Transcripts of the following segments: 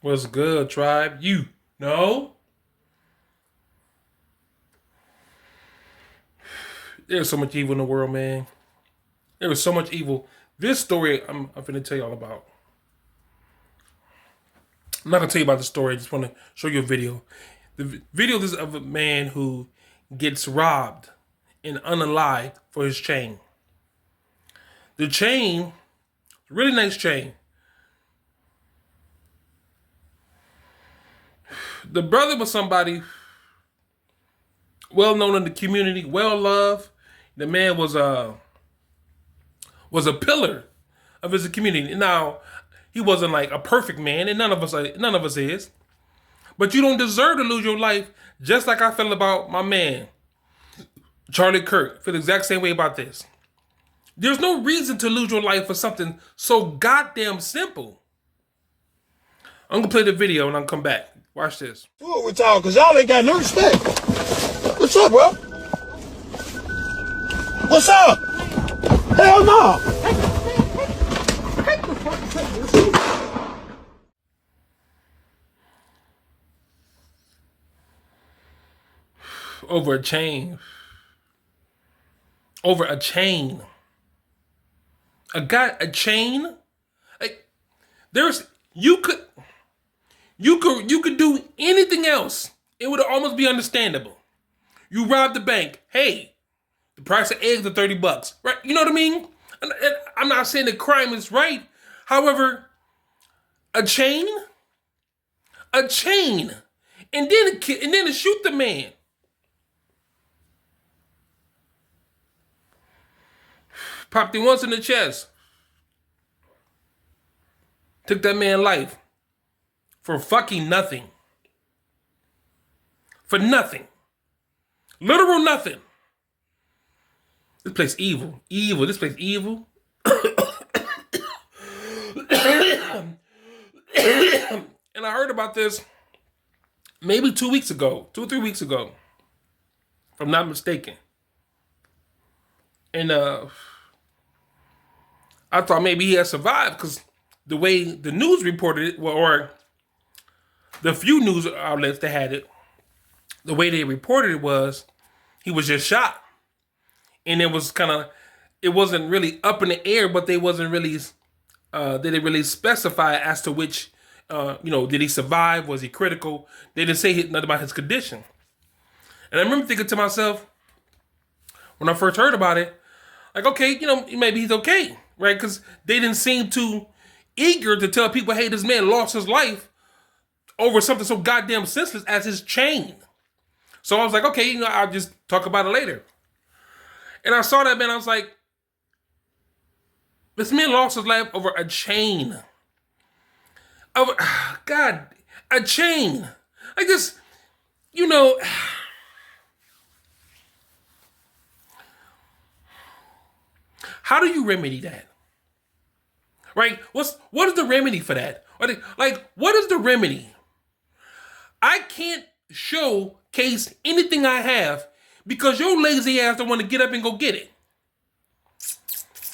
What's good, tribe? You know, there's so much evil in the world, man. There is so much evil. This story I'm finna tell you all about. I'm not gonna tell you about the story. I just want to show you a video. The video is of a man who gets robbed and unalived for his chain. The chain, really nice chain. The brother was somebody well known in the community, well loved. The man was a pillar of his community. Now, he wasn't like a perfect man, and none of us is. But you don't deserve to lose your life, just like I feel about my man, Charlie Kirk. I feel the exact same way about this. There's no reason to lose your life for something so goddamn simple. I'm gonna play the video and I'll come back. Watch this. Do it with y'all, cause y'all ain't got no respect. What's up, bro? What's up? Hell no! Over a chain. Over a chain. A chain? Like, you could do anything else. It would almost be understandable. You robbed the bank. Hey, the price of eggs are $30. Right? You know what I mean? And I'm not saying that crime is right. However, a chain? A chain. And then to shoot the man. Popped him once in the chest. Took that man's life. For fucking nothing. For nothing. Literal nothing. This place evil. Evil. This place evil. And I heard about this maybe 2 weeks ago. 2 or 3 weeks ago. If I'm not mistaken. And I thought maybe he had survived because the way the news reported it, or the few news outlets that had it, the way they reported it was he was just shot. And it was it wasn't really up in the air, but they didn't really specify as to which, did he survive? Was he critical? They didn't say nothing about his condition. And I remember thinking to myself, when I first heard about it, like, okay, maybe he's okay, right? Because they didn't seem too eager to tell people, hey, this man lost his life over something so goddamn senseless as his chain. So I was like, okay, I'll just talk about it later. And I saw that, man, I was like, this man lost his life over a chain. God, a chain. Like this, how do you remedy that? Right? What is the remedy for that? Like, what is the remedy? I can't showcase anything I have because your lazy ass don't want to get up and go get it.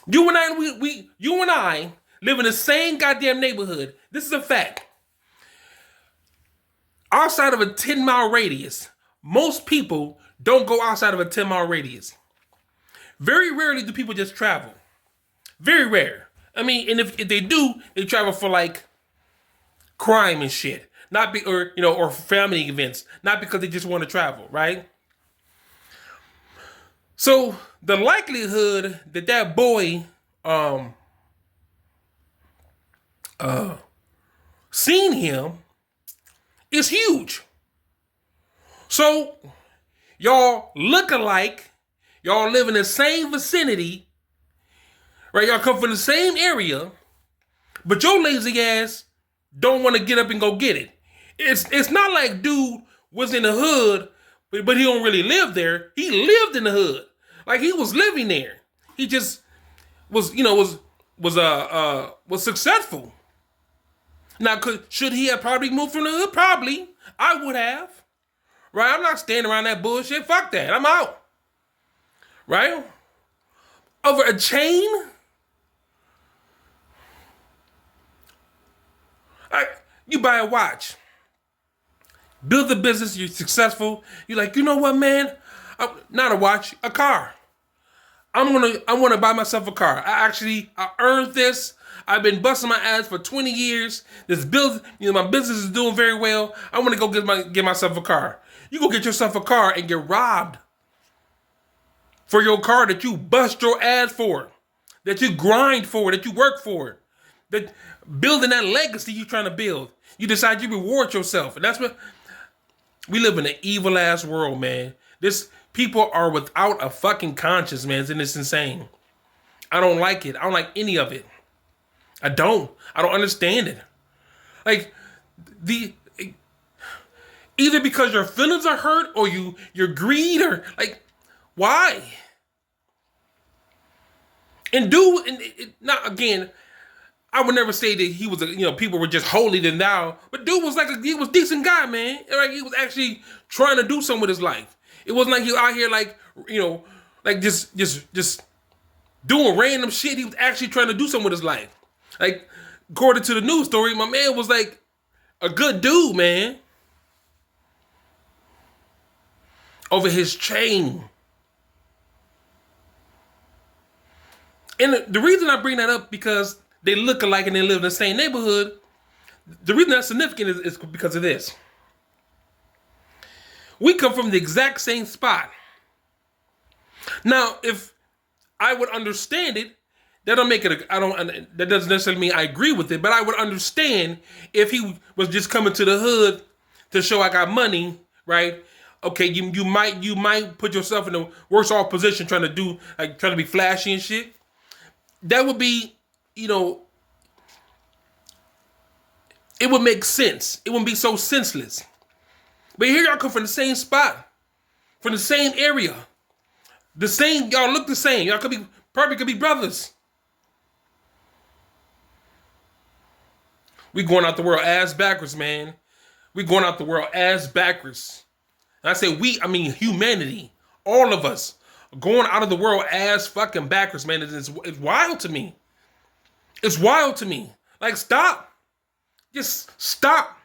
You and I live in the same goddamn neighborhood. This is a fact. Outside of a 10-mile radius, most people don't go outside of a 10-mile radius. Very rarely do people just travel. Very rare. I mean, and if they do, they travel for like crime and shit. Or family events. Not because they just want to travel, right? So the likelihood that boy seen him is huge. So y'all look alike. Y'all live in the same vicinity. Right? Y'all come from the same area. But your lazy ass don't want to get up and go get it. It's not like dude was in the hood, but he don't really live there. He lived in the hood. Like he was living there. He just was successful. Now, should he have probably moved from the hood? Probably. I would have. Right? I'm not standing around that bullshit. Fuck that. I'm out. Right? Over a chain? You buy a watch. Build a business, you're successful. You're like, you know what, man? Not a watch, a car. I want to buy myself a car. I earned this. I've been busting my ass for 20 years. My business is doing very well. I want to go get myself a car. You go get yourself a car and get robbed for your car that you bust your ass for, that you grind for, that you work for, that building that legacy you're trying to build. You decide you reward yourself, and that's what we live in, an evil ass world, man. People are without a fucking conscience, man, and it's insane. I don't like it. I don't like any of it. I don't understand it. Like either because your feelings are hurt or your greed, or like, why? And not again, I would never say that he was people were just holier than thou, but dude was he was a decent guy, man. Like, he was actually trying to do something with his life. It wasn't like he was out here like just doing random shit. He was actually trying to do something with his life. Like, according to the news story, my man was like a good dude, man. Over his chain. And the reason I bring that up, because they look alike and they live in the same neighborhood. The reason that's significant is because of this. We come from the exact same spot. Now, if I would understand it, that doesn't necessarily mean I agree with it, but I would understand if he was just coming to the hood to show I got money, right? Okay, you might put yourself in a worse off position trying to be flashy and shit. That would be, it would make sense. It wouldn't be so senseless. But here y'all come from the same spot, from the same area. Y'all look the same. Y'all could be brothers. We going out the world ass backwards, man. We going out the world ass backwards. And I say we, I mean humanity. All of us going out of the world ass fucking backwards, man. It's wild to me. It's wild to me. Like, stop. Just stop.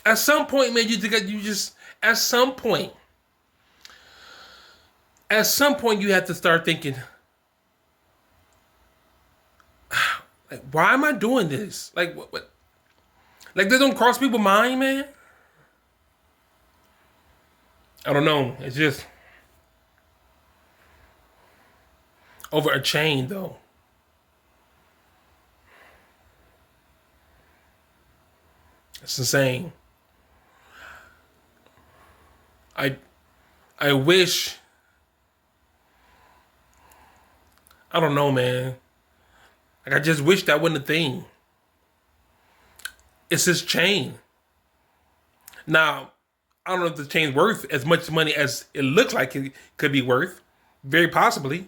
At some point, man, at some point you have to start thinking, like, why am I doing this? Like, what? Like, they don't cross people's mind, man? I don't know. It's just over a chain, though. It's insane. I wish, I don't know, man. Like, I just wish that wasn't a thing. It's his chain. Now, I don't know if the chain's worth as much money as it looks like it could be worth. Very possibly.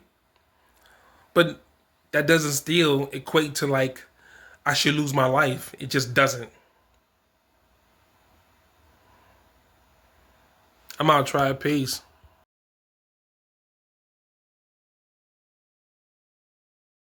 But that doesn't still equate to, like, I should lose my life. It just doesn't. I'm out. Try. Peace.